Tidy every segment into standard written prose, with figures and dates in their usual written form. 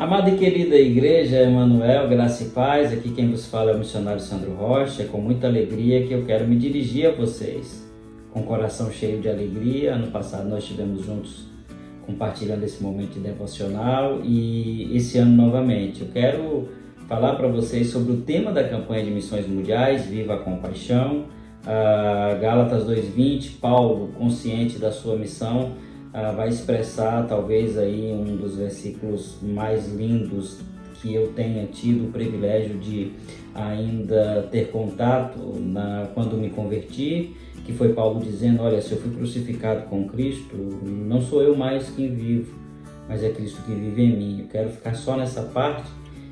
Amada e querida Igreja Emanuel, graça e paz, aqui quem vos fala é o missionário Sandro Rocha. É com muita alegria que eu quero me dirigir a vocês, com o coração cheio de alegria. Ano passado nós estivemos juntos compartilhando esse momento de devocional e esse ano novamente. Eu quero falar para vocês sobre o tema da campanha de missões mundiais, Viva a Compaixão. Gálatas 2:20, Paulo, consciente da sua missão, vai expressar talvez aí um dos versículos mais lindos que eu tenha tido o privilégio de ainda ter contato quando me converti, que foi Paulo dizendo: olha, se eu fui crucificado com Cristo, não sou eu mais quem vivo, mas é Cristo que vive em mim. Eu quero ficar só nessa parte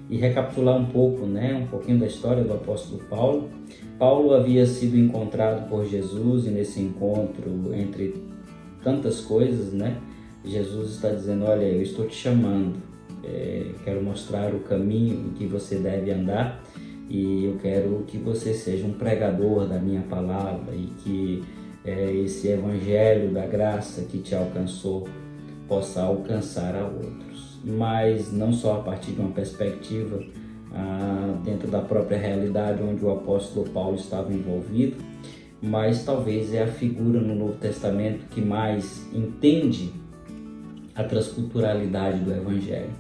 e recapitular um pouco, um pouquinho da história do apóstolo Paulo. Paulo havia sido encontrado por Jesus e nesse encontro, entre tantas coisas, Jesus está dizendo: olha, eu estou te chamando, quero mostrar o caminho em que você deve andar e eu quero que você seja um pregador da minha palavra e que esse evangelho da graça que te alcançou possa alcançar a outros. Mas não só a partir de uma perspectiva dentro da própria realidade onde o apóstolo Paulo estava envolvido, mas talvez é a figura no Novo Testamento que mais entende a transculturalidade do Evangelho,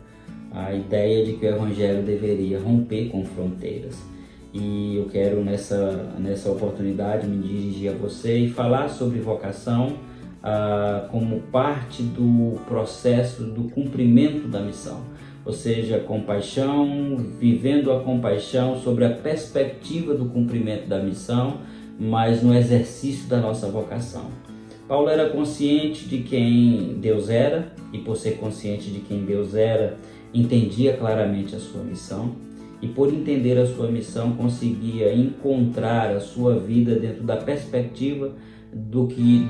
a ideia de que o Evangelho deveria romper com fronteiras. E eu quero nessa oportunidade me dirigir a você e falar sobre vocação como parte do processo do cumprimento da missão, ou seja, compaixão, vivendo a compaixão sobre a perspectiva do cumprimento da missão, mas no exercício da nossa vocação. Paulo era consciente de quem Deus era e, por ser consciente de quem Deus era, entendia claramente a sua missão e, por entender a sua missão, conseguia encontrar a sua vida dentro da perspectiva do que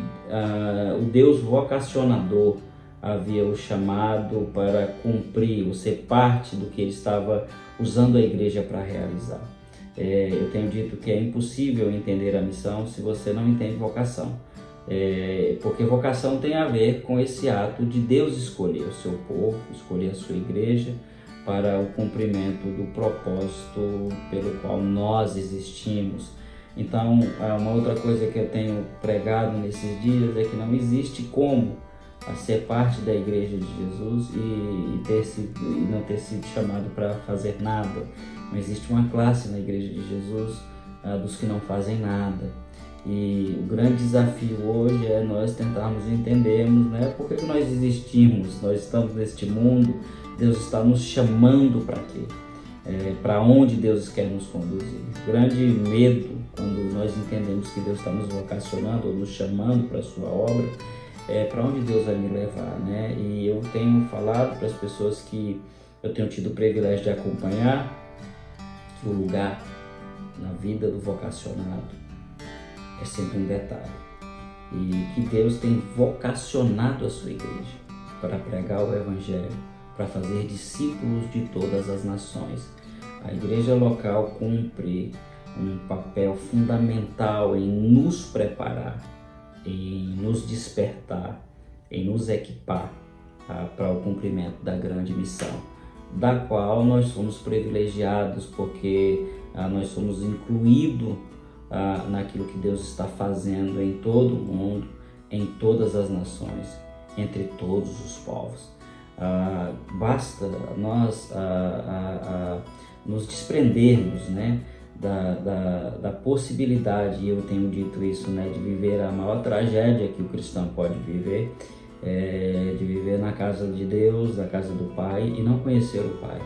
o Deus vocacionador havia o chamado para cumprir, ou ser parte do que ele estava usando a igreja para realizar. Eu tenho dito que é impossível entender a missão se você não entende vocação, porque vocação tem a ver com esse ato de Deus escolher o seu povo, escolher a sua igreja para o cumprimento do propósito pelo qual nós existimos. Então, uma outra coisa que eu tenho pregado nesses dias é que não existe como ser parte da igreja de Jesus e não ter sido chamado para fazer nada. Não existe uma classe na igreja de Jesus dos que não fazem nada. E o grande desafio hoje é nós tentarmos entendermos, por que nós existimos, nós estamos neste mundo, Deus está nos chamando para quê? Para onde Deus quer nos conduzir. O grande medo quando nós entendemos que Deus está nos vocacionando ou nos chamando para a sua obra para onde Deus vai me levar, E eu tenho falado para as pessoas que eu tenho tido o privilégio de acompanhar que o lugar na vida do vocacionado é sempre um detalhe e que Deus tem vocacionado a sua igreja para pregar o evangelho, para fazer discípulos de todas as nações. A igreja local cumpre um papel fundamental em nos preparar, em nos despertar, em nos equipar para o cumprimento da grande missão, da qual nós somos privilegiados porque nós somos incluídos naquilo que Deus está fazendo em todo o mundo, em todas as nações, entre todos os povos. Basta nós nos desprendermos, da possibilidade, e eu tenho dito isso, de viver a maior tragédia que o cristão pode viver, de viver na casa de Deus, na casa do Pai, e não conhecer o Pai.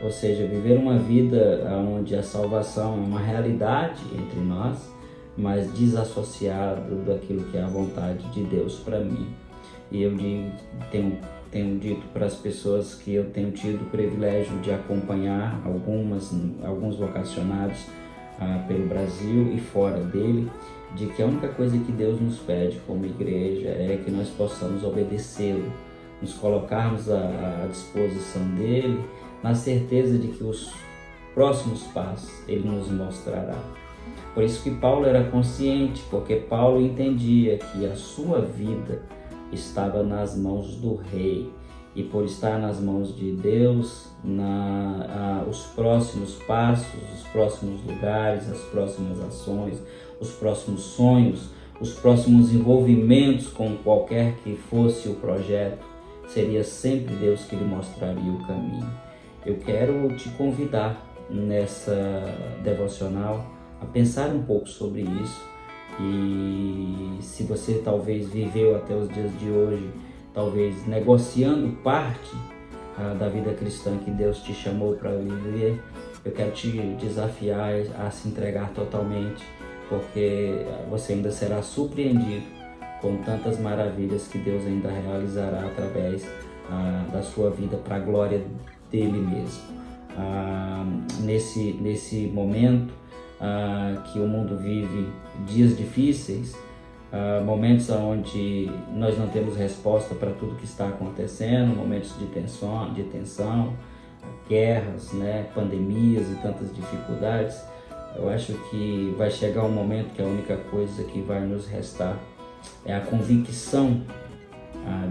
Ou seja, viver uma vida onde a salvação é uma realidade entre nós, mas desassociado daquilo que é a vontade de Deus para mim. E eu tenho dito para as pessoas que eu tenho tido o privilégio de acompanhar alguns vocacionados pelo Brasil e fora dele, de que a única coisa que Deus nos pede como igreja é que nós possamos obedecê-lo, nos colocarmos à disposição dele, na certeza de que os próximos passos ele nos mostrará. Por isso que Paulo era consciente, porque Paulo entendia que a sua vida estava nas mãos do rei e por estar nas mãos de Deus, os próximos passos, os próximos lugares, as próximas ações, os próximos sonhos, os próximos envolvimentos com qualquer que fosse o projeto, seria sempre Deus que lhe mostraria o caminho. Eu quero te convidar nessa devocional a pensar um pouco sobre isso, e se você talvez viveu até os dias de hoje, talvez negociando parte da vida cristã que Deus te chamou para viver, eu quero te desafiar a se entregar totalmente, porque você ainda será surpreendido com tantas maravilhas que Deus ainda realizará através da sua vida para a glória dele mesmo. Nesse momento que o mundo vive dias difíceis, momentos onde nós não temos resposta para tudo que está acontecendo, momentos de tensão, guerras, pandemias e tantas dificuldades, eu acho que vai chegar um momento que a única coisa que vai nos restar é a convicção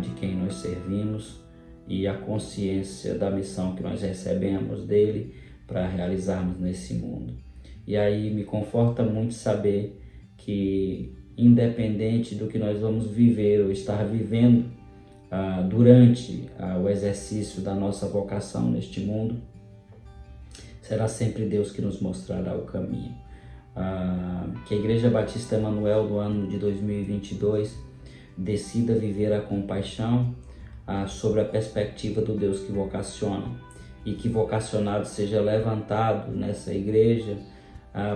de quem nós servimos e a consciência da missão que nós recebemos dele para realizarmos nesse mundo. E aí me conforta muito saber que, independente do que nós vamos viver ou estar vivendo durante o exercício da nossa vocação neste mundo, será sempre Deus que nos mostrará o caminho. Que a Igreja Batista Emanuel do ano de 2022 decida viver a compaixão sobre a perspectiva do Deus que vocaciona, e que vocacionado seja levantado nessa igreja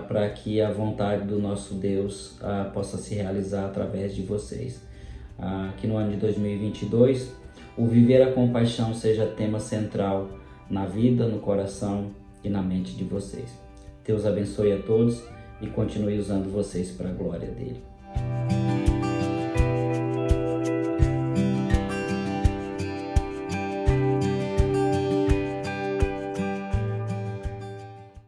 para que a vontade do nosso Deus possa se realizar através de vocês. Que no ano de 2022 o viver a compaixão seja tema central na vida, no coração e na mente de vocês. Deus abençoe a todos e continue usando vocês para a glória dele.